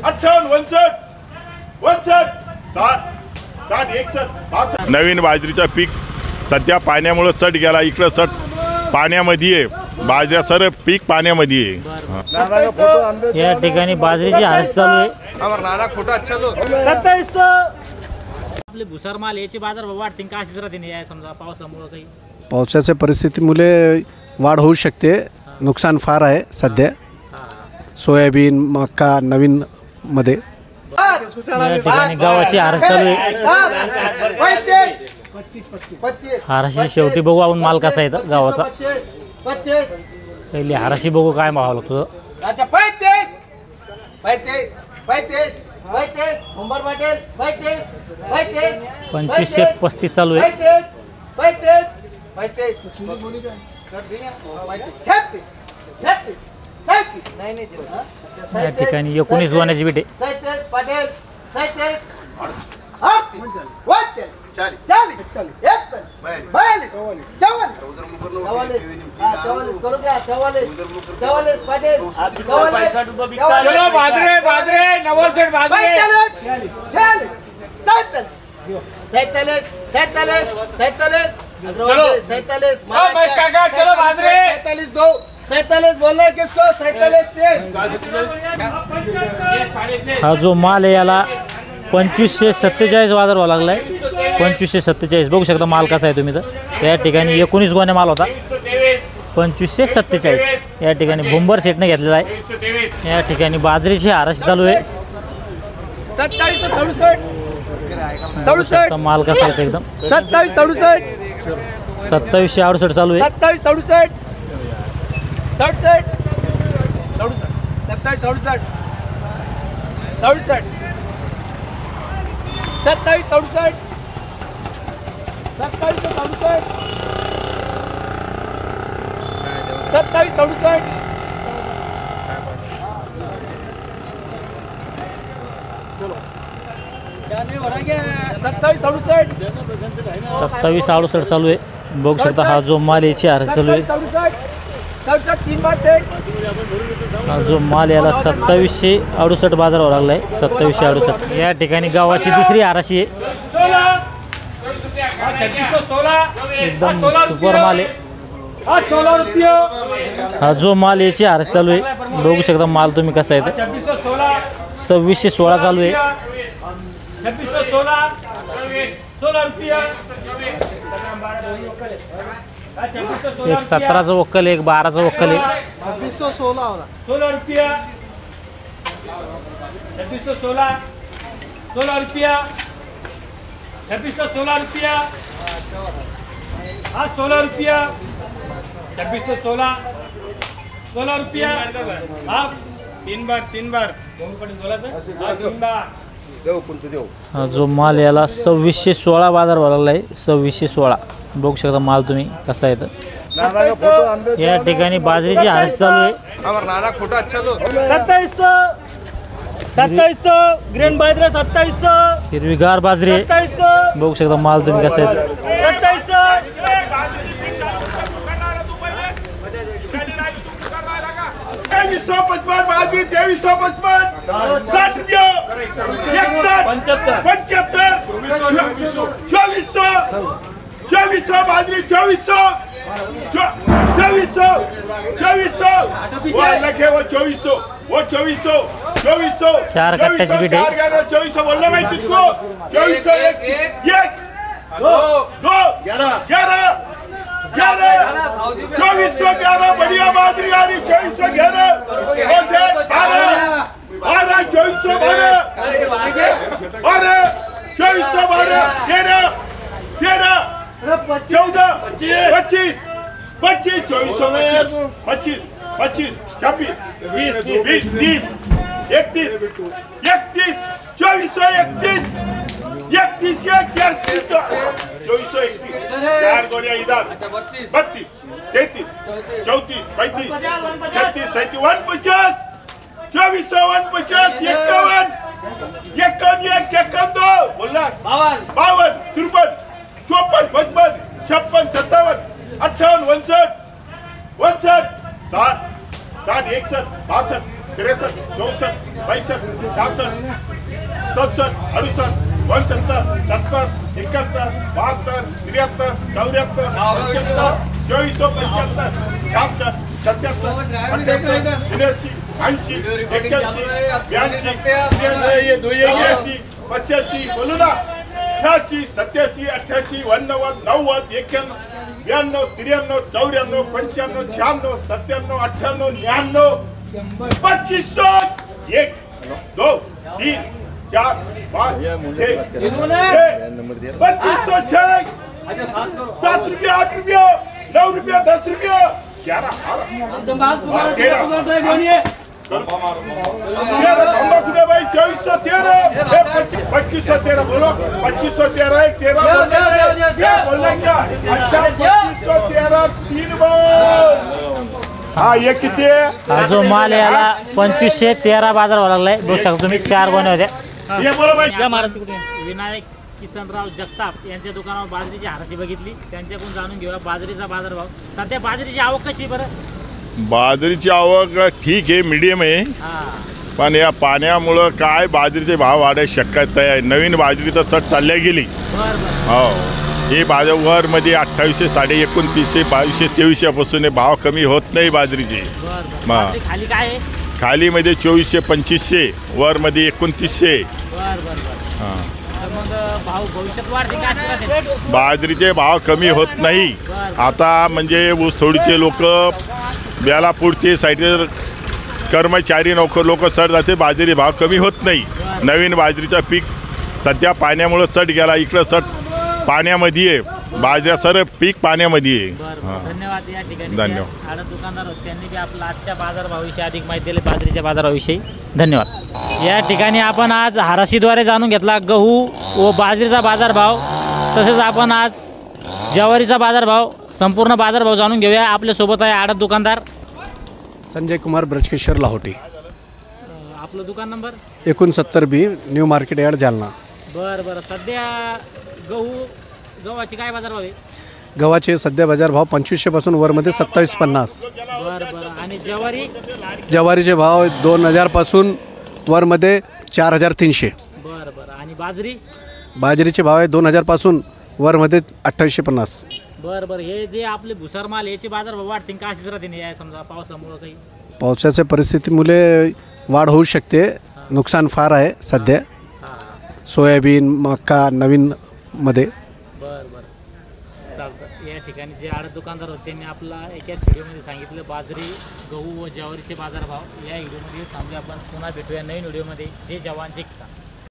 58 59 59 60 60 61 62। नवीन बाजरीचं पीक सध्या पाण्यामुळे चढ गेला, इकडं चढ पाण्यामध्ये आहे, बाजऱ्या सर पीक पाण्यामध्ये आहे। या ठिकाणी बाजरीची हारस चालू आहे। 2700 आपले भुसार माल याचे बाजार भाव वाढतील का अशीच राहतील या समजा पावसामुळे काही? पावसाच्या परिस्थितीमुळे वाढ होऊ शकते, नुकसान फार आहे सध्या सोयाबीन मका नवीन मध्ये। या ठिकाणी गावाची हारस चालू आहे। हाराशी शेवटी बघू आपण माल कसा आहे गावाचा, पहिली हाराशी बघू काय भाव लागतो। 2535 चालू आहे। या ठिकाणी 19 वाण्याची बिटे। 47 बोल रहे किसको? 47 हा जो माल आहे याला 2547 बाजार व्हावा लागलाय। 2547 बघू शकता माल कसा आहे तुम्ही तर। या ठिकाणी 19 गोण्या माल होता, 2547 या ठिकाणी भुंबर सेटने घेतलेला आहे। या ठिकाणी बाजरीची हारस चालू आहे। 2767 माल कसा आहे एकदम। 2767 2768 चालू आहे। 2767 67 67 67 67 27 67 2768 चालू आहे। बघू शकता हा जो माल याची हारस चालू आहे। हा जो माल याला 2768 बाजार व्हावा लागलाय। 2768 या ठिकाणी गावाची दुसरी हाराशी आहे, एकदम सुपर माल आहे। हा जो माल याची हारस चालू आहे, बघू शकता माल तुम्ही कसा आहे। 2616 चालू आहे। 17चं वक्कल, 12चं वक्कल आहे। 16 रुपया 2616 16 रुपया 2616 रुपया। हाँ 16 रुपया 2616 16 रुपया। हाँ 3 बार 3 बार हा जो माल याला 2616 बाजार व्हावा लागलाय। 2616 बघू शकता माल तुम्ही कसा आहे तर। या ठिकाणी बाजरीची हारस चालू आहे। 2700 ग्रेन बाजरा 2700 हिरवीगार बाजरी आहे, 2700 बघू शकता माल तुम्ही कसा आहे तर। 2355 बाजरी 2355 60 रुपये 75 2400 बाजरी 2400 लखे वो 2400 चार कट्ट्याची बीट आहे। 2400 बोलना भाई किसको 2400 एक 2 11 2411 बढ़िया बाजरी आ रही 2411 12 2412 13 14 25 2425 26 26 20 30 31 2431 4 गोलियां इधर 32 33 34 35 36 37 150 2450 51 51 बोला 52 53 54 55 56 57 58 59 60 60 61 62 63 64 65 66 67 68 69 70 71 72 73 74 75 74 75 77 88 80 81 82 83 85 बोलू ना 86 87 88 89 90 91 92 93 94 95 96 97 98 99 2500 1 2 3 4 5 6 2506 7 रुपये 8 रुपये 9 रुपये 10 रुपये 11 भाई 2413 बोलो 2513 बोलना क्या 2513 3 बार हा ये किती आहे हा जो माल आहे याला 2513 बाजार व्हायला लागलाय. बघू शकता तुम्ही 4 गोणे होते. ये बोलो भाई विनायक किसनराव जगताप यांच्या दुकानावर बाजरीची हाराशी बघितली. त्यांच्याकडून जाणून घेऊया बाजरीचा बाजारभाव. सध्या बाजरीची आवक कशी आहे बरं? बाजरीची आवक ठीक आहे, मीडियम आहे, हा पण या पाण्यामुळं काय बाजरीचे भाव वाढायची शक्यता आहे. नवीन बाजरी तर चढ चालल्या गेली. बरं बरं हो हे बाजारमध्ये 2800 2900 2200 2300 हे भाव कमी होत नाही बाजरीचे. बरं बरं. मा. बाजरी खाली काय आहे? खालीमध्ये 2400 2500 वरमध्ये 2900. बरं बरं बरं. हां तर मग भाव भविष्यात वाढतील का असे राहतील? बाजरीचे भाव कमी होत नाही. आता म्हणजे ऊसतोडीचे लोक बेलापूरचे साईडचे कर्मचारी नोकर लोक चढ जाते, बाजरी भाव कमी होत नाही. नवीन बाजरीचं पीक सध्या पाण्यामुळं चढ गेला. इकडं चढ पाण्यामध्ये आहे, बाजऱ्या सर्व पीक पाण्यामध्ये आहे. बरं बरं. धन्यवाद. या ठिकाणी धन्यवाद. आडत दुकानदार होते त्यांनी बी आपला आजच्या बाजारभावाविषयी अधिक माहिती दिली, बाजरीच्या बाजाराविषयी. धन्यवाद. या ठिकाणी आपण आज हाराशीद्वारे जाणून घेतला गहू व बाजरीचा बाजारभाव. तसेच आपण आज ज्वारीचा बाजारभाव, संपूर्ण बाजारभाव जाणून घेऊया. आपल्यासोबत आहे आडत दुकानदार संजय कुमार ब्रजकिशोर लाहोटी. आपलं दुकान number 69B new market yard Jalna. बरं बरं. सध्या गव्हाची काय बाजारभाव आहे? गव्हाचे सध्या बाजारभाव 2500 पासून वरमध्ये 2750. बरं बरं. आणि ज्वारी? ज्वारीचे भाव 2000 पासून वरमध्ये 4300. बरं बरं. आणि बाजरी? बाजरीचे भाव आहे 2000 पासून वरमध्ये 2850. बरं बरं. हे जे आपले भुसार माल याचे बाजारभाव वाढतील का असेच राहतील या समजा पावसामुळं काही? पावसाच्या परिस्थितीमुळे वाढ होऊ शकते. नुकसान फार आहे सध्या. सोयाबीन मका नवीनमध्ये. बरं बरं. चालतं. या ठिकाणी जे आडत दुकानदार होते त्यांनी आपला एकाच व्हिडिओमध्ये सांगितलं बाजरी, गहू व ज्वारीचे बाजारभाव. या व्हिडिओमध्ये थांबूया. आपण पुन्हा भेटूया नवीन व्हिडिओमध्ये. जय जवान जय किसान.